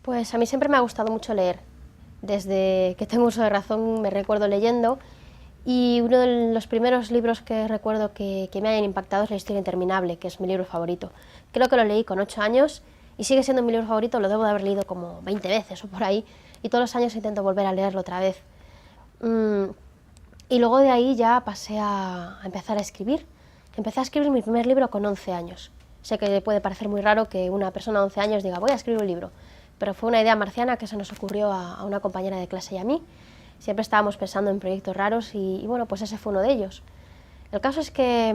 Pues a mí siempre me ha gustado mucho leer. Desde que tengo uso de razón me recuerdo leyendo, y uno de los primeros libros que recuerdo que me hayan impactado es La historia interminable, que es mi libro favorito. Creo que lo leí con 8 años y sigue siendo mi libro favorito, lo debo de haber leído como 20 veces o por ahí, y todos los años intento volver a leerlo otra vez. Y luego de ahí ya pasé a empezar a escribir. Empecé a escribir mi primer libro con 11 años. Sé que puede parecer muy raro que una persona de 11 años diga voy a escribir un libro, pero fue una idea marciana que se nos ocurrió a una compañera de clase y a mí. Siempre estábamos pensando en proyectos raros y bueno, pues ese fue uno de ellos. El caso es que,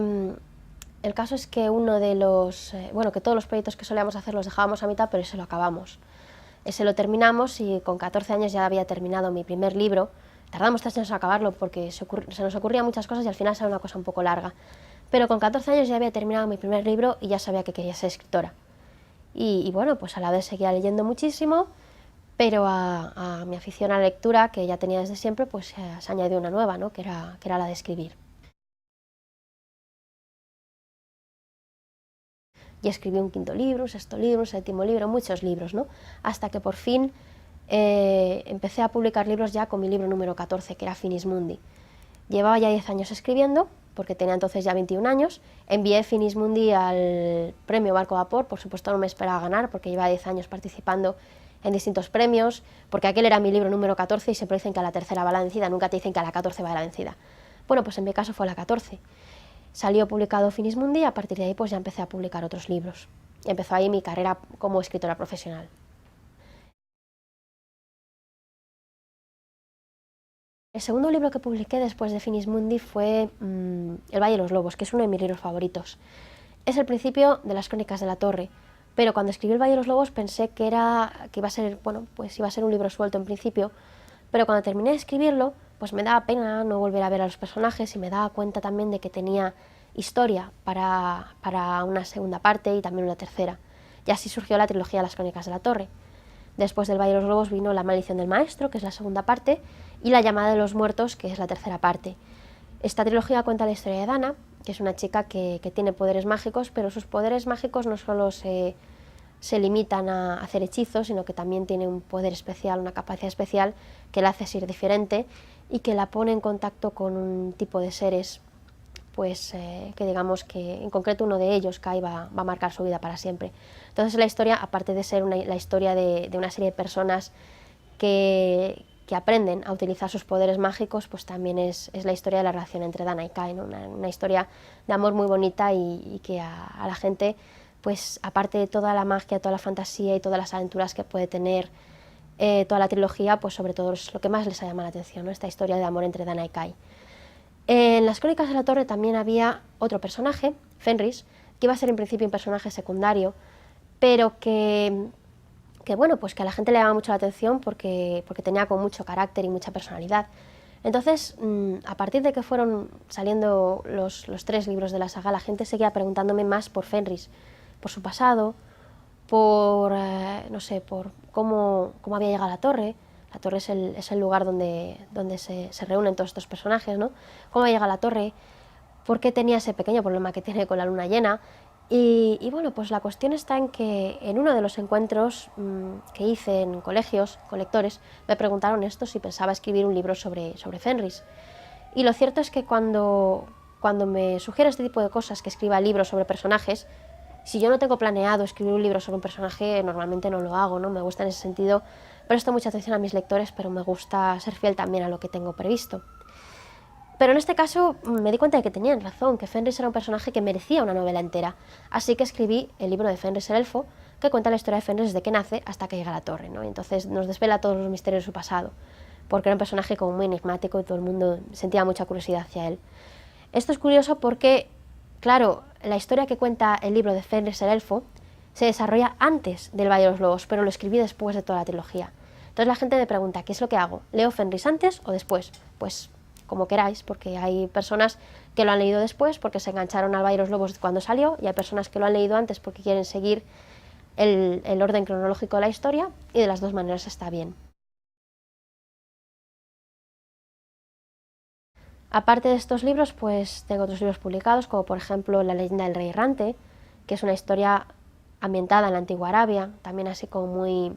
uno de los, que todos los proyectos que solíamos hacer los dejábamos a mitad, pero ese lo acabamos. Ese lo terminamos y con 14 años ya había terminado mi primer libro. Tardamos 3 años en acabarlo porque se nos ocurrían muchas cosas y al final era una cosa un poco larga. Pero con 14 años ya había terminado mi primer libro y ya sabía que quería ser escritora. Y bueno, pues a la vez seguía leyendo muchísimo, pero a mi afición a la lectura, que ya tenía desde siempre, pues se añadió una nueva, ¿no? que era la de escribir. Y escribí un quinto libro, un sexto libro, un séptimo libro, muchos libros, ¿no? Hasta que por fin empecé a publicar libros ya con mi libro número 14, que era Finis Mundi. Llevaba ya 10 años escribiendo, porque tenía entonces ya 21 años. Envié Finis Mundi al premio Barco Vapor, por supuesto no me esperaba ganar, porque llevaba 10 años participando en distintos premios, porque aquel era mi libro número 14 y siempre dicen que a la tercera va la vencida, nunca te dicen que a la 14 va la vencida. Bueno, pues en mi caso fue la 14. Salió publicado Finis Mundi y a partir de ahí pues ya empecé a publicar otros libros. Y empezó ahí mi carrera como escritora profesional. El segundo libro que publiqué después de Finis Mundi fue El Valle de los Lobos, que es uno de mis libros favoritos. Es el principio de las Crónicas de la Torre, pero cuando escribí El Valle de los Lobos pensé que iba a ser, pues iba a ser un libro suelto en principio, pero cuando terminé de escribirlo, pues me daba pena no volver a ver a los personajes y me daba cuenta también de que tenía historia para una segunda parte y también una tercera. Y así surgió la trilogía de las Crónicas de la Torre. Después del Valle de los Lobos vino La Maldición del Maestro, que es la segunda parte, y La Llamada de los Muertos, que es la tercera parte. Esta trilogía cuenta la historia de Dana, que es una chica que tiene poderes mágicos, pero sus poderes mágicos no solo se limitan a hacer hechizos, sino que también tiene un poder especial, una capacidad especial que la hace ser diferente y que la pone en contacto con un tipo de seres, pues que digamos que en concreto uno de ellos, Kai, va a marcar su vida para siempre. Entonces la historia, aparte de ser la historia de una serie de personas que aprenden a utilizar sus poderes mágicos, pues también es la historia de la relación entre Dana y Kai, ¿no? Una historia de amor muy bonita y que a la gente, pues aparte de toda la magia, toda la fantasía y todas las aventuras que puede tener toda la trilogía, pues sobre todo es lo que más les ha llamado la atención, ¿no? Esta historia de amor entre Dana y Kai. En las Crónicas de la Torre también había otro personaje, Fenris, que iba a ser en principio un personaje secundario, pero bueno, pues que a la gente le llamaba mucho la atención porque tenía con mucho carácter y mucha personalidad. Entonces, a partir de que fueron saliendo los 3 libros de la saga, la gente seguía preguntándome más por Fenris, por su pasado, por, no sé, por cómo había llegado a la torre. La torre es el lugar donde se reúnen todos estos personajes, ¿no? Cómo había llegado a la torre, por qué tenía ese pequeño problema que tiene con la luna llena. Y bueno, pues la cuestión está en que en uno de los encuentros que hice en colegios, con lectores, me preguntaron esto, si pensaba escribir un libro sobre Fenris. Y lo cierto es que cuando me sugiere este tipo de cosas, que escriba libros sobre personajes, si yo no tengo planeado escribir un libro sobre un personaje, normalmente no lo hago, ¿no? Me gusta en ese sentido, presto mucha atención a mis lectores, pero me gusta ser fiel también a lo que tengo previsto. Pero en este caso me di cuenta de que tenían razón, que Fenris era un personaje que merecía una novela entera. Así que escribí el libro de Fenris el Elfo, que cuenta la historia de Fenris desde que nace hasta que llega a la torre, ¿no? Y entonces nos desvela todos los misterios de su pasado, porque era un personaje como muy enigmático y todo el mundo sentía mucha curiosidad hacia él. Esto es curioso porque, claro, la historia que cuenta el libro de Fenris el Elfo se desarrolla antes del Valle de los Lobos, pero lo escribí después de toda la trilogía. Entonces la gente me pregunta, ¿qué es lo que hago? ¿Leo Fenris antes o después? Pues como queráis, porque hay personas que lo han leído después porque se engancharon al Valle de los Lobos cuando salió, y hay personas que lo han leído antes porque quieren seguir el orden cronológico de la historia, y de las dos maneras está bien. Aparte de estos libros, pues tengo otros libros publicados, como por ejemplo La leyenda del rey errante, que es una historia ambientada en la antigua Arabia, también así como muy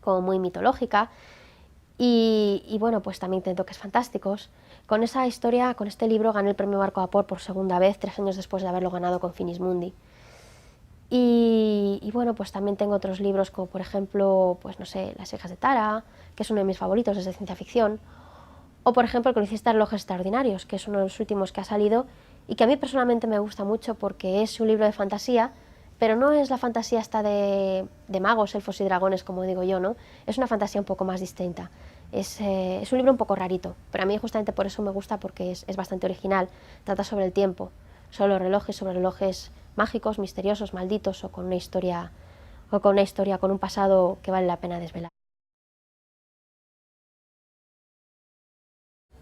como muy mitológica, y bueno, pues también tiene toques fantásticos. Con esa historia, con este libro, gané el premio Marco Vapor por segunda vez, 3 años después de haberlo ganado con Finis Mundi. Y bueno, pues también tengo otros libros como por ejemplo, pues no sé, Las hijas de Tara, que es uno de mis favoritos, es de ciencia ficción, o por ejemplo El coleccionista de relojes extraordinarios, que es uno de los últimos que ha salido y que a mí personalmente me gusta mucho porque es un libro de fantasía, pero no es la fantasía esta de magos, elfos y dragones, como digo yo, ¿no? Es una fantasía un poco más distinta. Es un libro un poco rarito, pero a mí justamente por eso me gusta, porque es bastante original. Trata sobre el tiempo, sobre relojes mágicos, misteriosos, malditos, o con una historia, con un pasado que vale la pena desvelar.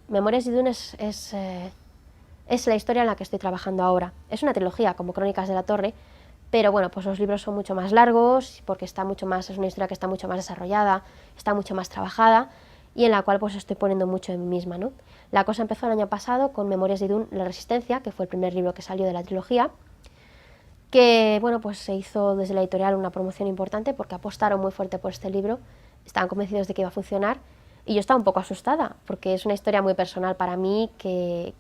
Memorias de Dune es la historia en la que estoy trabajando ahora. Es una trilogía, como Crónicas de la Torre, pero bueno, pues los libros son mucho más largos, porque es una historia que está mucho más desarrollada, está mucho más trabajada, y en la cual pues estoy poniendo mucho de mí misma, ¿no? La cosa empezó el año pasado con Memorias de Dune, La Resistencia, que fue el primer libro que salió de la trilogía, que bueno, pues se hizo desde la editorial una promoción importante porque apostaron muy fuerte por este libro, estaban convencidos de que iba a funcionar, y yo estaba un poco asustada porque es una historia muy personal para mí en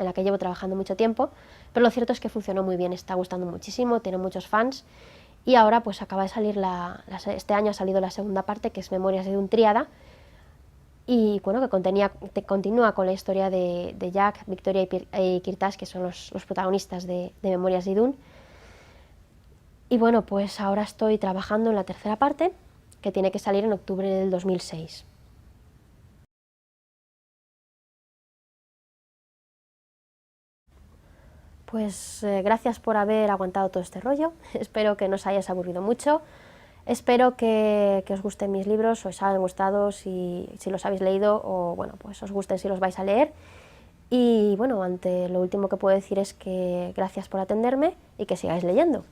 la que llevo trabajando mucho tiempo, pero lo cierto es que funcionó muy bien, está gustando muchísimo, tiene muchos fans, y ahora pues acaba de salir este año ha salido la segunda parte, que es Memorias de un Tríada, y bueno, continúa con la historia de Jack, Victoria y Kirtash, que son los protagonistas de Memorias de Dune. Y bueno, pues ahora estoy trabajando en la tercera parte, que tiene que salir en octubre del 2006. Pues gracias por haber aguantado todo este rollo. Espero que no os hayáis aburrido mucho. Espero que os gusten mis libros, os hayan gustado si los habéis leído, o bueno, pues os gusten si los vais a leer. Y bueno, lo último que puedo decir es que gracias por atenderme y que sigáis leyendo.